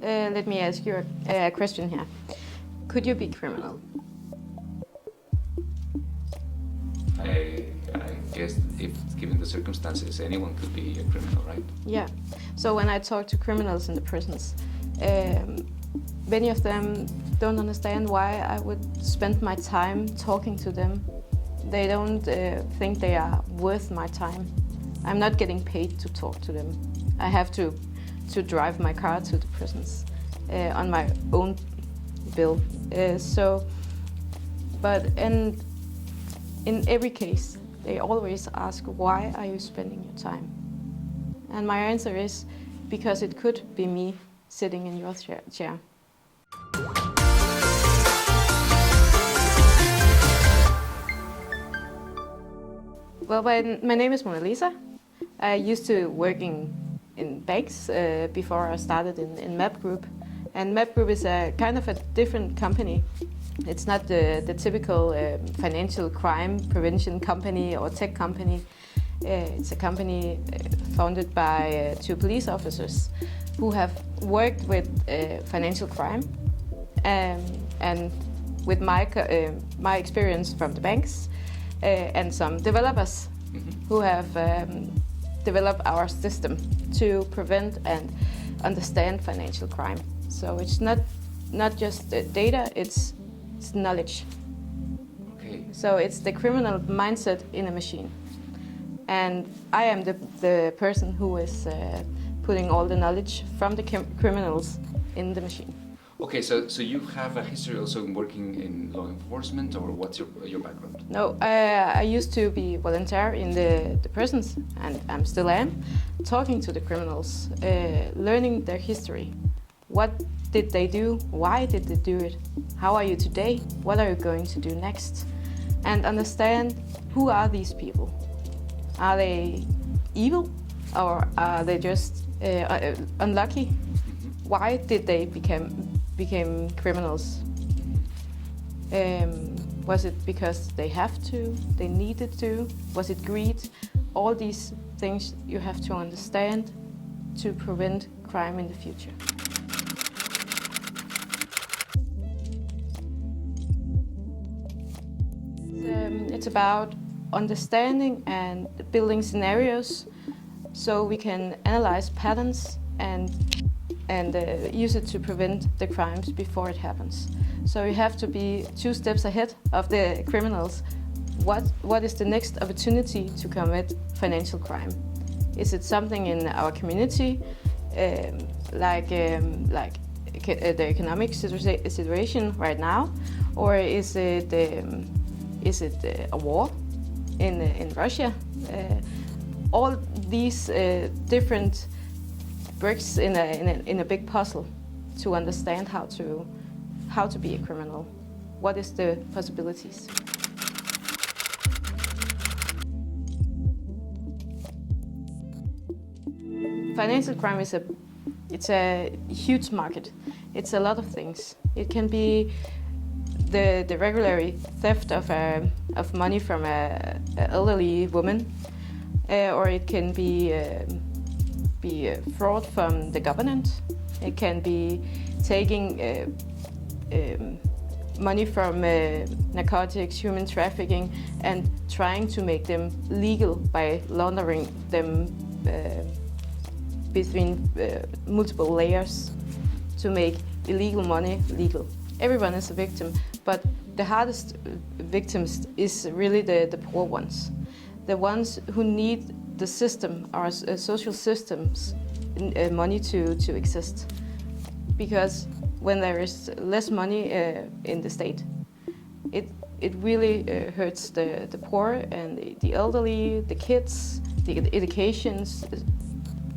Let me ask you a question here. Could you be criminal? I guess if given the circumstances, anyone could be a criminal, right? Yeah. So when I talk to criminals in the prisons, many of them don't understand why I would spend my time talking to them. They don't think they are worth my time. I'm not getting paid to talk to them. I have to drive my car to the prisons on my own bill. And in every case, they always ask, why are you spending your time? And my answer is, because it could be me sitting in your chair. Well, my name is Mona Lisa. I used to work in banks before I started in MAPGroup. And MAPGroup is a kind of a different company. It's not the typical financial crime prevention company or tech company. It's a company founded by two police officers who have worked with financial crime and with my experience from the banks and some developers who have developed our system to prevent and understand financial crime. So it's not just data, it's knowledge. Okay. So it's the criminal mindset in a machine. And I am the person who is putting all the knowledge from the criminals in the machine. Okay, so you have a history also in working in law enforcement, or what's your background? No, I used to be volunteer in the prisons, and I still am, talking to the criminals, learning their history. What did they do? Why did they do it? How are you today? What are you going to do next? And understand, who are these people? Are they evil, or are they just unlucky? Why did they became criminals? Was it because they have to, they needed to? Was it greed? All these things you have to understand to prevent crime in the future. It's about understanding and building scenarios so we can analyze patterns and use it to prevent the crimes before it happens. So you have to be 2 steps ahead of the criminals. What is the next opportunity to commit financial crime? Is it something in our community, like the economic situation right now, or is it a war in Russia? All these different bricks in a big puzzle to understand how to be a criminal. What is the possibilities? Financial crime is a huge market. It's a lot of things. It can be the regular theft of money from an elderly woman, or it can be fraud from the government. It can be taking money from narcotics, human trafficking, and trying to make them legal by laundering them between multiple layers to make illegal money legal. Everyone is a victim, but the hardest victims is really the poor ones, the ones who need the system, our social systems, money to exist. Because when there is less money in the state, it really hurts the poor and the elderly, the kids, the educations,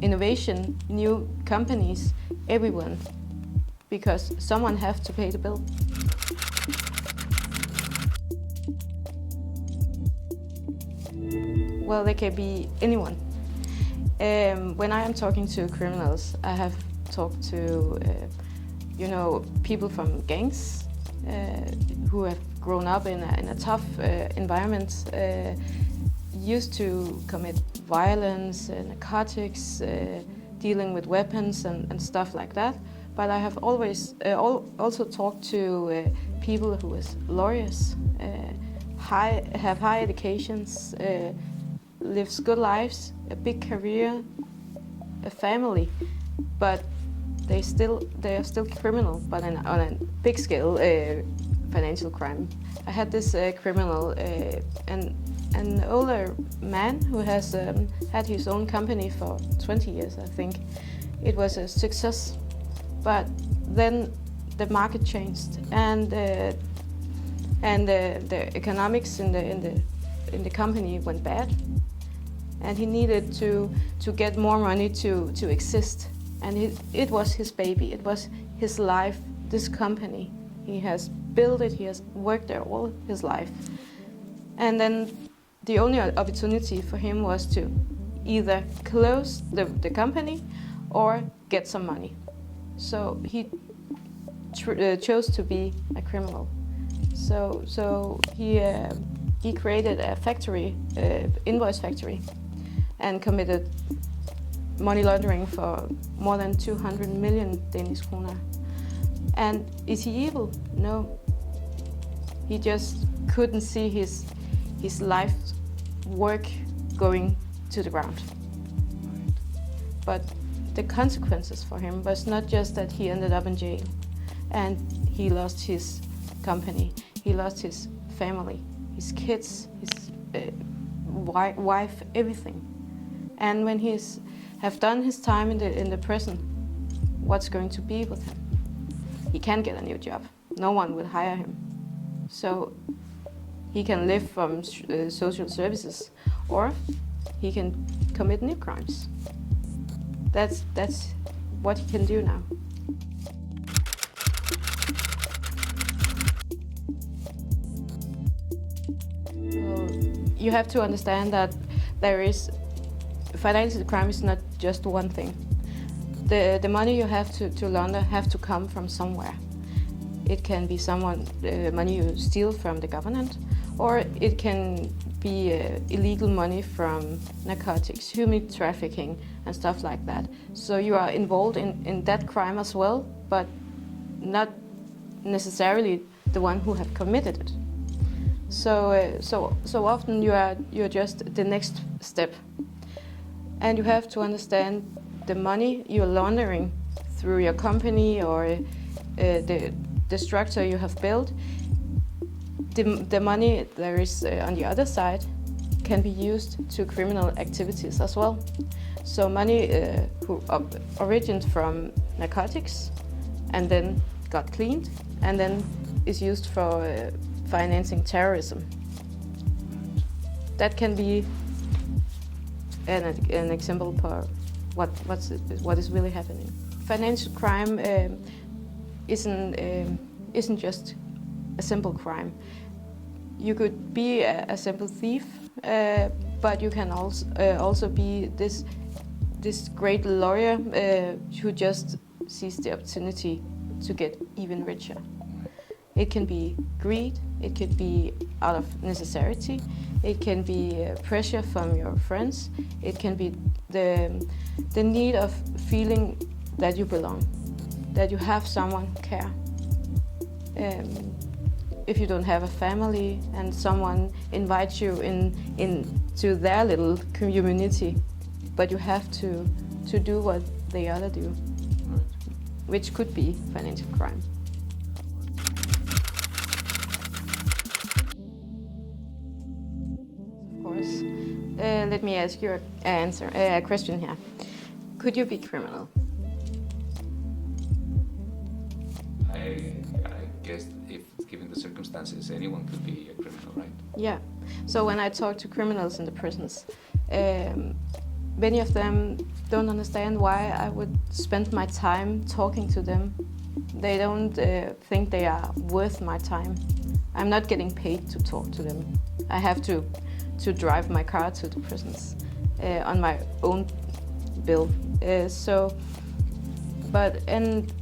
innovation, new companies, everyone, because someone has to pay the bill. Well, they can be anyone. When I am talking to criminals, I have talked to people from gangs who have grown up in a tough environment, used to commit violence, narcotics, dealing with weapons and stuff like that, but I have always also talked to people who is lawyers, have high educations, lives good lives, a big career, a family, but they are still criminal, but on a big scale, financial crime. I had this criminal, an older man who has had his own company for 20 years, I think. It was a success, but then the market changed, and the economics in the company went bad, and he needed to get more money to exist. And it was his baby, it was his life, this company. He has built it, he has worked there all his life. And then the only opportunity for him was to either close the company or get some money. So he chose to be a criminal. So he created a factory, invoice factory, and committed money laundering for more than 200 million Danish kroner. And is he evil? No. He just couldn't see his life's work going to the ground. But the consequences for him was not just that he ended up in jail and he lost his company, he lost his family, his kids, his wife, everything. And when he's have done his time in the prison, what's going to be with him? He can't get a new job. No one will hire him. So he can live from social services, or he can commit new crimes. That's what he can do now. So you have to understand that financial crime is not just one thing. The money you have to launder have to come from somewhere. It can be money you steal from the government, or it can be illegal money from narcotics, human trafficking, and stuff like that. So you are involved in that crime as well, but not necessarily the one who have committed it. So often you're just the next step, and you have to understand the money you're laundering through your company or the structure you have built. The money there is on the other side can be used to criminal activities as well. So money who originated from narcotics and then got cleaned and then is used for financing terrorism. That can be an example for what is really happening. Financial crime isn't just a simple crime. You could be a simple thief, but you can also be this great lawyer who just sees the opportunity to get even richer. It can be greed, it could be out of necessity, it can be pressure from your friends, it can be the need of feeling that you belong, that you have someone care. If you don't have a family and someone invites you into their little community, but you have to do what the other do, which could be financial crime. Of course. Let me ask you a question here. Could you be criminal? I guess if given the circumstances, anyone could be a criminal, right? Yeah. So when I talk to criminals in the prisons, many of them don't understand why I would spend my time talking to them. They don't think they are worth my time. I'm not getting paid to talk to them. I have to drive my car to the prisons on my own bill. And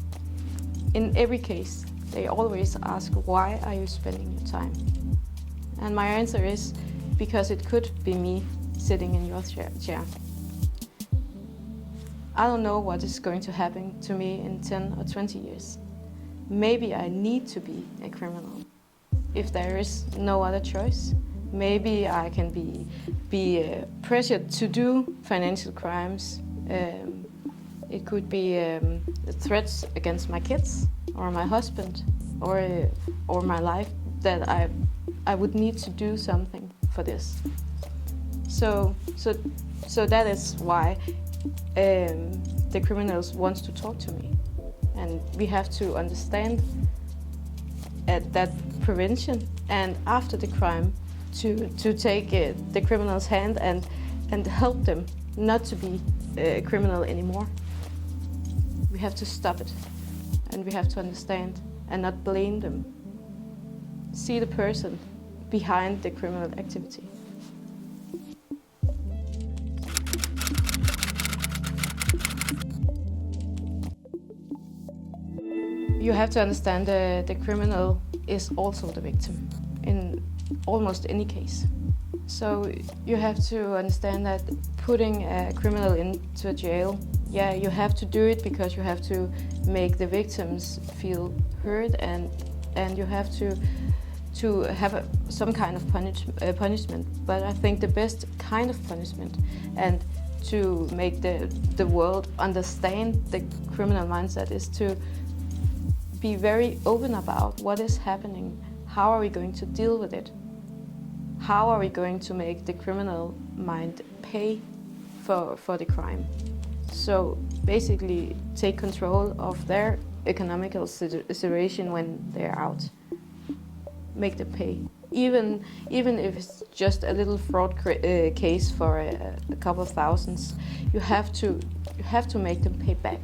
in every case, they always ask, why are you spending your time? And my answer is, because it could be me sitting in your chair. I don't know what is going to happen to me in 10 or 20 years. Maybe I need to be a criminal. If there is no other choice, maybe I can be pressured to do financial crimes. It could be threats against my kids or my husband or my life, that I would need to do something for this. So that is why the criminals want to talk to me, and we have to understand that prevention, and after the crime to take the criminal's hand and help them not to be a criminal anymore. We have to stop it, and we have to understand and not blame them. See the person behind the criminal activity. You have to understand the criminal is also the victim in almost any case. So you have to understand that putting a criminal into a jail, yeah, you have to do it because you have to make the victims feel heard, and you have to have some kind of punishment. But I think the best kind of punishment, and to make the world understand the criminal mindset, is to be very open about what is happening. How are we going to deal with it? How are we going to make the criminal mind pay for the crime? So basically take control of their economical situation when they're out. Make them pay. Even if it's just a little fraud case for a couple of thousands, you have to make them pay back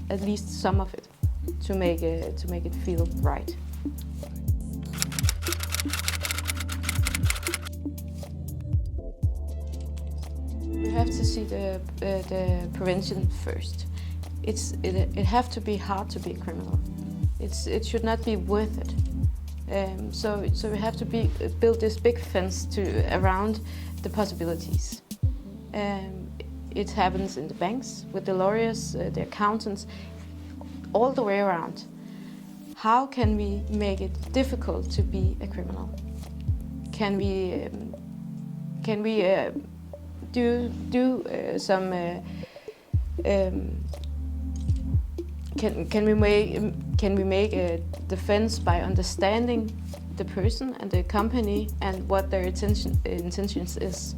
at least some of it to make it feel right. You have to see the prevention first. It have to be hard to be a criminal. It should not be worth it. So we have to build this big fence around the possibilities. It happens in the banks with the lawyers, the accountants, all the way around. How can we make it difficult to be a criminal? Can we do some? Can we make a defense by understanding the person and the company and what their intentions is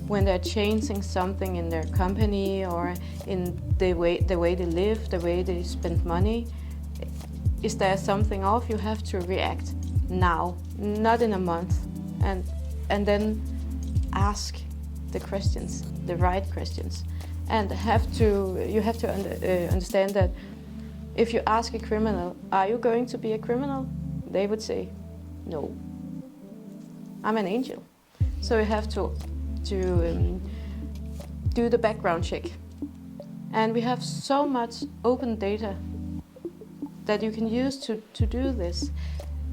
when they're changing something in their company or in the way they live, the way they spend money? Is there something off? You have to react now, not in a month, and then ask the questions, the right questions, and you have to understand that if you ask a criminal, "Are you going to be a criminal?" they would say, "No, I'm an angel." So you have to do the background check. And we have so much open data that you can use to do this.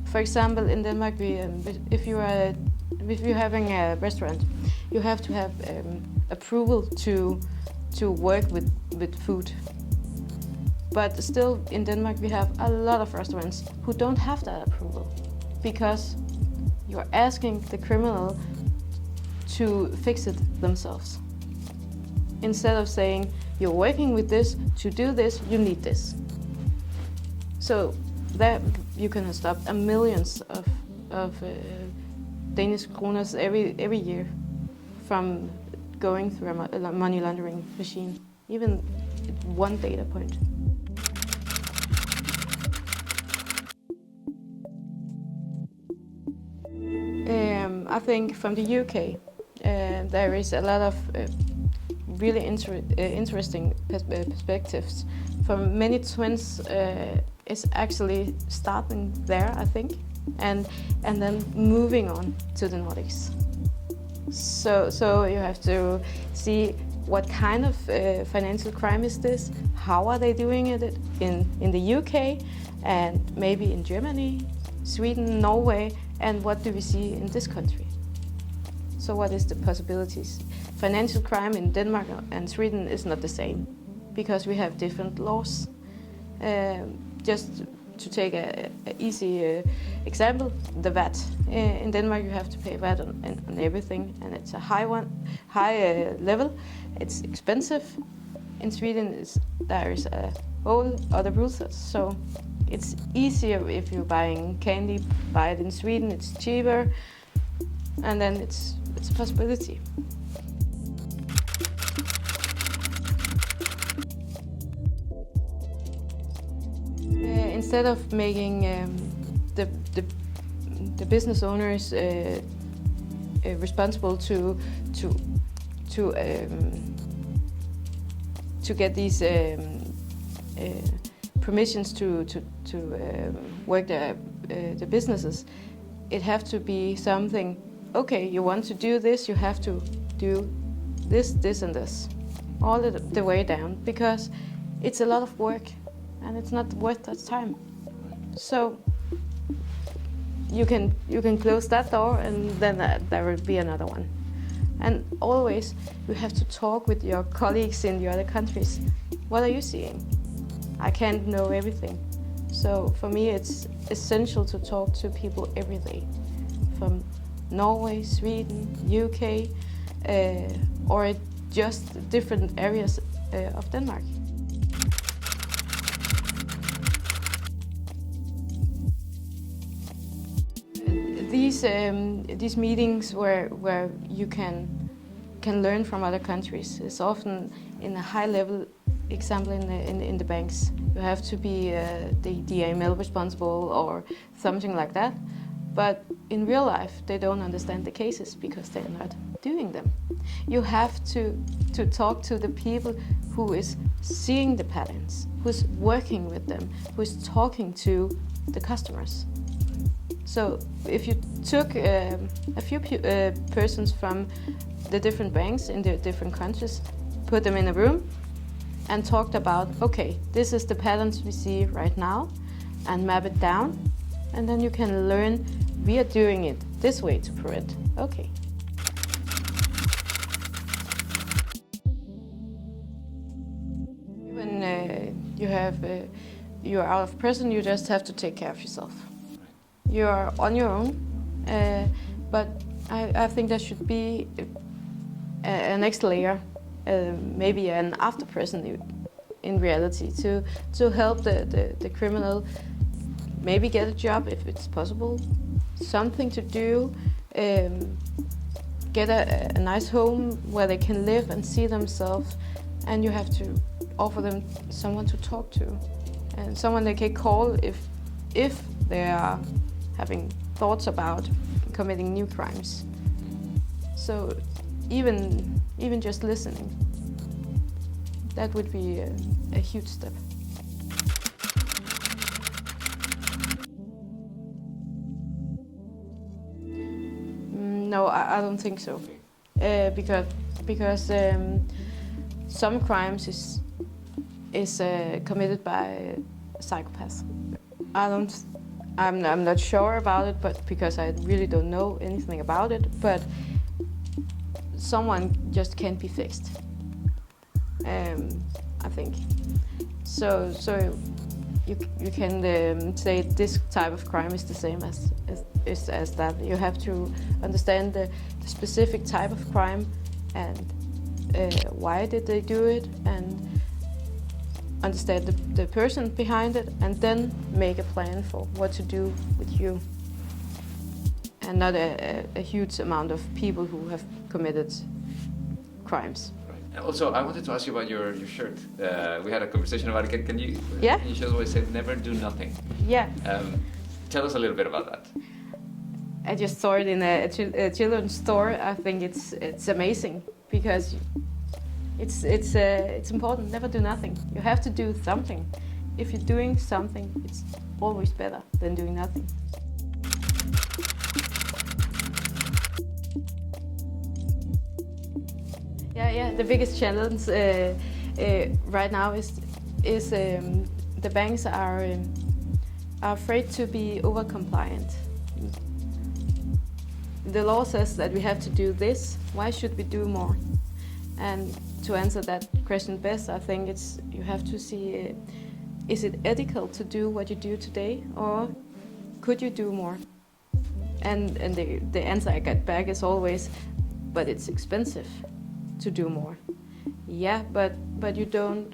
For example, in Denmark, if you're having a restaurant, you have to have approval to work with food. But still, in Denmark, we have a lot of restaurants who don't have that approval because you're asking the criminal to fix it themselves. Instead of saying, "You're working with this, to do this, you need this." So that you can stop millions of Danish kroners every year from going through a money laundering machine, even one data point. I think from the UK, there is a lot of really interesting perspectives. For many twins, it's actually starting there, I think, and then moving on to the Nordics. So you have to see what kind of financial crime is this, how are they doing it in the UK, and maybe in Germany, Sweden, Norway, and what do we see in this country? So what is the possibilities? Financial crime in Denmark and Sweden is not the same. because we have different laws. Just to take an easy example, the VAT. In Denmark, you have to pay VAT on everything, and it's a high level. It's expensive. In Sweden, there is a whole other rules, so it's easier if you're buying candy. Buy it in Sweden; it's cheaper, and then it's a possibility. Instead of making the business owners responsible to get these permissions to work the businesses, it have to be something. Okay, you want to do this, you have to do this, this, and this, all the way down, because it's a lot of work. And it's not worth that time. So you can close that door, and then there will be another one. And always you have to talk with your colleagues in the other countries. What are you seeing? I can't know everything. So for me, it's essential to talk to people every day, from Norway, Sweden, UK, or just different areas of Denmark. These meetings where you can learn from other countries is often in a high level. Example in the banks, you have to be the AML responsible or something like that. But in real life, they don't understand the cases because they're not doing them. You have to talk to the people who is seeing the patterns, who's working with them, who's talking to the customers. So if you took a few persons from the different banks in the different countries, put them in a room and talked about, okay, this is the patterns we see right now, and map it down, and then you can learn, we are doing it this way to prevent. Okay. When you are out of prison, you just have to take care of yourself. You are on your own, but I think there should be a next layer, maybe an after prison in reality, to help the criminal maybe get a job if it's possible, something to do, get a nice home where they can live and see themselves, and you have to offer them someone to talk to and someone they can call if they are having thoughts about committing new crimes. So even just listening, that would be a huge step. No, I don't think so, because some crimes is committed by a psychopath. I'm not sure about it, but because I really don't know anything about it, but someone just can't be fixed. I think. So you can say this type of crime is the same as that. You have to understand the specific type of crime and why did they do it, and understand the person behind it, and then make a plan for what to do with you, and not a huge amount of people who have committed crimes. Right. Also, I wanted to ask you about your shirt. We had a conversation about it. Can you just always say never do nothing? Yeah. Tell us a little bit about that. I just saw it in a children's store. I think it's amazing because it's important. Never do nothing. You have to do something. If you're doing something, it's always better than doing nothing. Yeah. The biggest challenge right now is the banks are afraid to be over compliant. The law says that we have to do this. Why should we do more? And to answer that question best, I think you have to see, is it ethical to do what you do today, or could you do more? And the answer I get back is always, but it's expensive to do more. Yeah, but you don't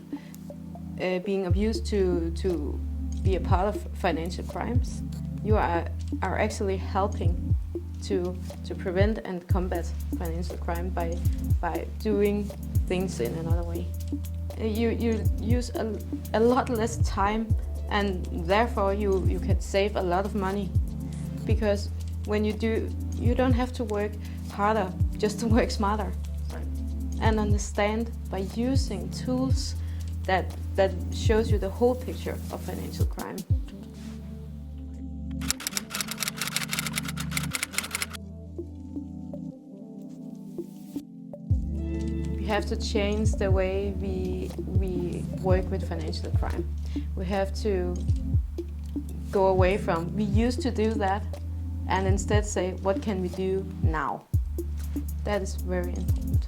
being abused to be a part of financial crimes. You are actually helping to prevent and combat financial crime by doing things in another way. You use a lot less time, and therefore you can save a lot of money, because when you do, you don't have to work harder just to work smarter. Right. And understand by using tools that shows you the whole picture of financial crime. We have to change the way we work with financial crime. We have to go away from, we used to do that, and instead say, what can we do now? That is very important.